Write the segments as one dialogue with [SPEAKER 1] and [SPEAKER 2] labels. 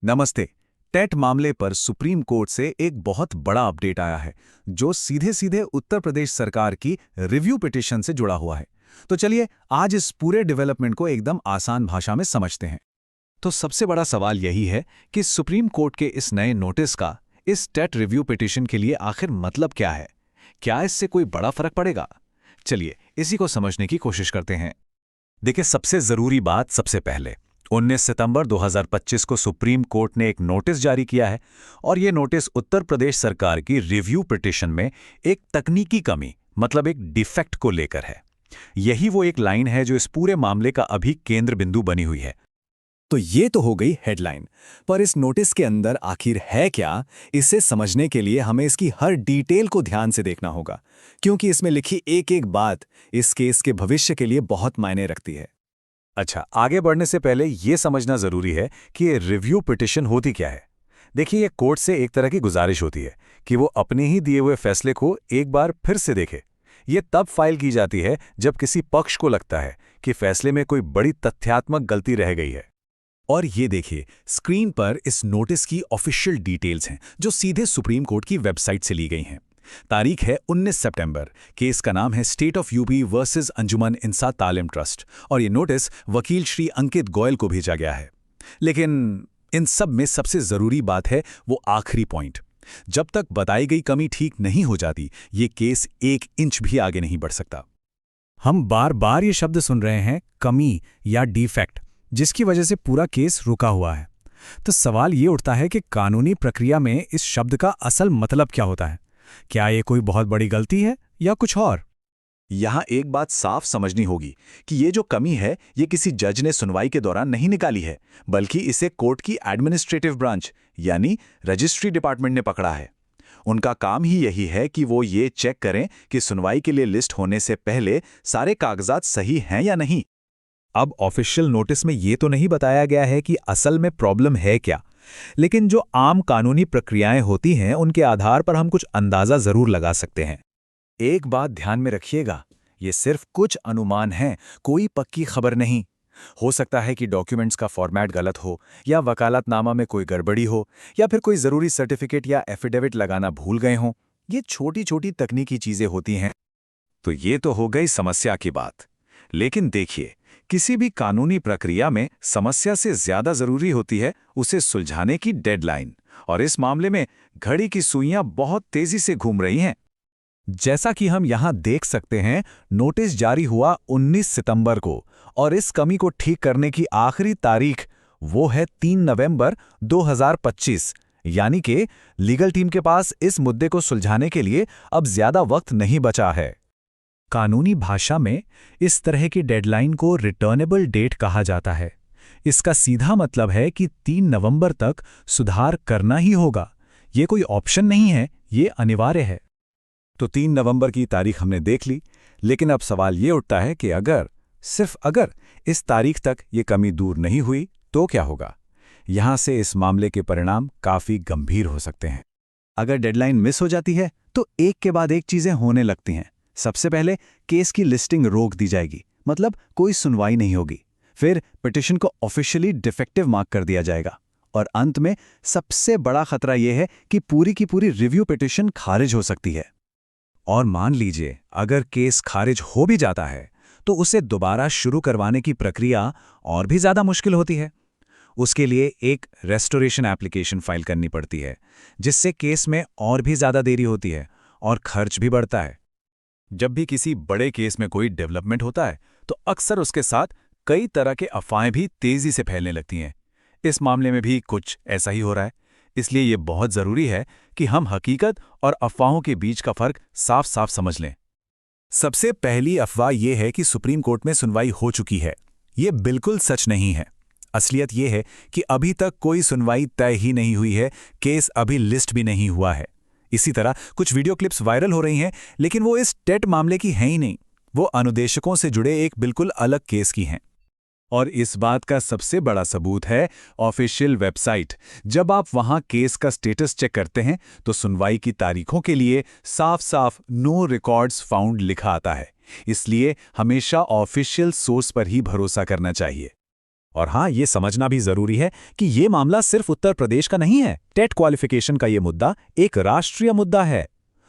[SPEAKER 1] नमस्ते। टेट मामले पर सुप्रीम कोर्ट से एक बहुत बड़ा अपडेट आया है जो सीधे सीधे उत्तर प्रदेश सरकार की रिव्यू पिटीशन से जुड़ा हुआ है। तो चलिए आज इस पूरे डेवलपमेंट को एकदम आसान भाषा में समझते हैं। तो सबसे बड़ा सवाल यही है कि सुप्रीम कोर्ट के इस नए नोटिस का इस टेट रिव्यू पिटीशन के लिए आखिर मतलब क्या है। क्या इससे कोई बड़ा फर्क पड़ेगा? चलिए इसी को समझने की कोशिश करते हैं। देखिए, सबसे जरूरी बात सबसे पहले 19 सितंबर 2025 को सुप्रीम कोर्ट ने एक नोटिस जारी किया है और ये नोटिस उत्तर प्रदेश सरकार की रिव्यू पिटीशन में एक तकनीकी कमी मतलब एक डिफेक्ट को लेकर है। यही वो एक लाइन है जो इस पूरे मामले का अभी केंद्र बिंदु बनी हुई है।
[SPEAKER 2] तो ये तो हो गई हेडलाइन, पर इस नोटिस के अंदर आखिर है क्या, इसे समझने के लिए हमें इसकी हर डिटेल को ध्यान से देखना होगा, क्योंकि इसमें लिखी एक एक बात इस केस के भविष्य के लिए बहुत मायने रखती है।
[SPEAKER 1] अच्छा, आगे बढ़ने से पहले ये समझना जरूरी है कि ये रिव्यू पिटीशन होती क्या है। देखिए, ये कोर्ट से एक तरह की गुजारिश होती है कि वो अपने ही दिए हुए फैसले को एक बार फिर से देखे। ये तब फाइल की जाती है जब किसी पक्ष को लगता है कि फैसले में कोई बड़ी तथ्यात्मक गलती रह गई है।
[SPEAKER 2] और ये देखिए, स्क्रीन पर इस नोटिस की ऑफिशियल डिटेल्स हैं जो सीधे सुप्रीम कोर्ट की वेबसाइट से ली गई हैं। तारीख है 19 सितंबर। केस का नाम है स्टेट ऑफ यूपी वर्सेस अंजुमन इंसात तालीम ट्रस्ट और ये नोटिस वकील श्री अंकित गोयल को भेजा गया है। लेकिन इन सब में सबसे जरूरी बात है वो आखिरी पॉइंट। जब तक बताई गई कमी ठीक नहीं हो जाती, ये केस 1 इंच भी आगे नहीं बढ़ सकता।
[SPEAKER 3] हम बार बार ये शब्द सुन रहे हैं, कमी या डिफेक्ट, जिसकी वजह से पूरा केस रुका हुआ है। तो सवाल ये उठता है कि कानूनी प्रक्रिया में इस शब्द का असल मतलब क्या होता है। क्या ये कोई बहुत बड़ी गलती है या कुछ और?
[SPEAKER 1] यहां एक बात साफ समझनी होगी कि ये जो कमी है ये किसी जज ने सुनवाई के दौरान नहीं निकाली है, बल्कि इसे कोर्ट की एडमिनिस्ट्रेटिव ब्रांच यानी रजिस्ट्री डिपार्टमेंट ने पकड़ा है। उनका काम ही यही है कि वो ये चेक करें कि सुनवाई के लिए लिस्ट होने से पहले सारे कागजात सही हैं या नहीं।
[SPEAKER 2] अब ऑफिशियल नोटिस में ये तो नहीं बताया गया है कि असल में प्रॉब्लम है क्या, लेकिन जो आम कानूनी प्रक्रियाएं होती हैं उनके आधार पर हम कुछ अंदाजा जरूर लगा सकते हैं। एक बात ध्यान में रखिएगा, ये सिर्फ कुछ अनुमान हैं, कोई पक्की खबर नहीं। हो सकता है कि डॉक्यूमेंट्स का फॉर्मेट गलत हो, या वकालतनामा में कोई गड़बड़ी हो, या फिर कोई जरूरी सर्टिफिकेट या एफिडेविट लगाना भूल गए हों। ये छोटी छोटी तकनीकी चीजें होती हैं।
[SPEAKER 1] तो ये तो हो गई समस्या की बात। लेकिन देखिए, किसी भी कानूनी प्रक्रिया में समस्या से ज्यादा जरूरी होती है उसे सुलझाने की डेडलाइन, और इस मामले में घड़ी की सुइयां बहुत तेजी से घूम रही हैं।
[SPEAKER 2] जैसा कि हम यहां देख सकते हैं, नोटिस जारी हुआ 19 सितंबर को और इस कमी को ठीक करने की आखिरी तारीख वो है 3 नवंबर 2025, यानी कि लीगल टीम के पास इस मुद्दे को सुलझाने के लिए अब ज्यादा वक्त नहीं बचा है। कानूनी भाषा में इस तरह की डेडलाइन को रिटर्नेबल डेट कहा जाता है। इसका सीधा मतलब है कि 3 नवंबर तक सुधार करना ही होगा। ये कोई ऑप्शन नहीं है, ये अनिवार्य है।
[SPEAKER 1] तो 3 नवंबर की तारीख हमने देख ली, लेकिन अब सवाल ये उठता है कि अगर, सिर्फ अगर, इस तारीख तक ये कमी दूर नहीं हुई तो क्या होगा? यहां से इस मामले के परिणाम काफी गंभीर हो सकते हैं।
[SPEAKER 2] अगर डेडलाइन मिस हो जाती है तो एक के बाद एक चीजें होने लगती हैं। सबसे पहले केस की लिस्टिंग रोक दी जाएगी, मतलब कोई सुनवाई नहीं होगी। फिर पिटीशन को ऑफिशियली डिफेक्टिव मार्क कर दिया जाएगा और अंत में सबसे बड़ा खतरा यह है कि पूरी की पूरी रिव्यू पिटीशन खारिज हो सकती है। और मान लीजिए अगर केस खारिज हो भी जाता है तो उसे दोबारा शुरू करवाने की प्रक्रिया और भी ज्यादा मुश्किल होती है। उसके लिए एक रेस्टोरेशन एप्लीकेशन फाइल करनी पड़ती है, जिससे केस में और भी ज्यादा देरी होती है और खर्च भी बढ़ता है।
[SPEAKER 1] जब भी किसी बड़े केस में कोई डेवलपमेंट होता है तो अक्सर उसके साथ कई तरह के अफवाहें भी तेजी से फैलने लगती हैं। इस मामले में भी कुछ ऐसा ही हो रहा है। इसलिए ये बहुत जरूरी है कि हम हकीकत और अफवाहों के बीच का फर्क साफ साफ समझ लें।
[SPEAKER 2] सबसे पहली अफवाह यह है कि सुप्रीम कोर्ट में सुनवाई हो चुकी है। ये बिल्कुल सच नहीं है। असलियत यह है कि अभी तक कोई सुनवाई तय ही नहीं हुई है, केस अभी लिस्ट भी नहीं हुआ है। इसी तरह कुछ वीडियो क्लिप्स वायरल हो रही हैं, लेकिन वो इस टेट मामले की हैं ही नहीं, वो अनुदेशकों से जुड़े एक बिल्कुल अलग केस की हैं। और इस बात का सबसे बड़ा सबूत है ऑफिशियल वेबसाइट। जब आप वहां केस का स्टेटस चेक करते हैं तो सुनवाई की तारीखों के लिए साफ साफ नो रिकॉर्ड्स फाउंड लिखा आता है। इसलिए हमेशा ऑफिशियल सोर्स पर ही भरोसा करना चाहिए। और हाँ, ये समझना भी जरूरी है कि ये मामला सिर्फ उत्तर प्रदेश का नहीं है। टेट क्वालिफिकेशन का ये मुद्दा एक राष्ट्रीय मुद्दा है।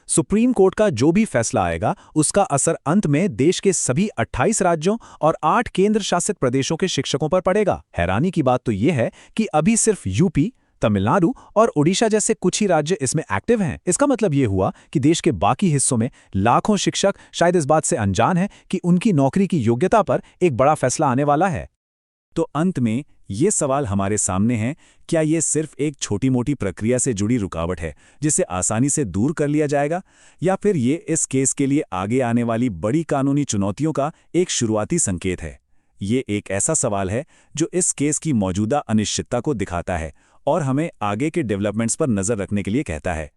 [SPEAKER 2] सुप्रीम कोर्ट का जो भी फैसला आएगा उसका असर अंत में देश के सभी 28 राज्यों और 8 केंद्र शासित प्रदेशों के शिक्षकों पर पड़ेगा। हैरानी की बात तो ये है कि अभी सिर्फ यूपी, तमिलनाडु और ओडिशा जैसे कुछ ही राज्य इसमें एक्टिव हैं। इसका मतलब ये हुआ कि देश के बाकी हिस्सों में लाखों शिक्षक शायद इस बात से अनजान हैं कि उनकी नौकरी की योग्यता पर एक बड़ा फैसला आने वाला है।
[SPEAKER 3] तो अंत में ये सवाल हमारे सामने है, क्या ये सिर्फ एक छोटी-मोटी प्रक्रिया से जुड़ी रुकावट है जिसे आसानी से दूर कर लिया जाएगा, या फिर ये इस केस के लिए आगे आने वाली बड़ी कानूनी चुनौतियों का एक शुरुआती संकेत है? ये एक ऐसा सवाल है जो इस केस की मौजूदा अनिश्चितता को दिखाता है और हमें आगे के डेवलपमेंट्स पर नज़र रखने के लिए कहता है।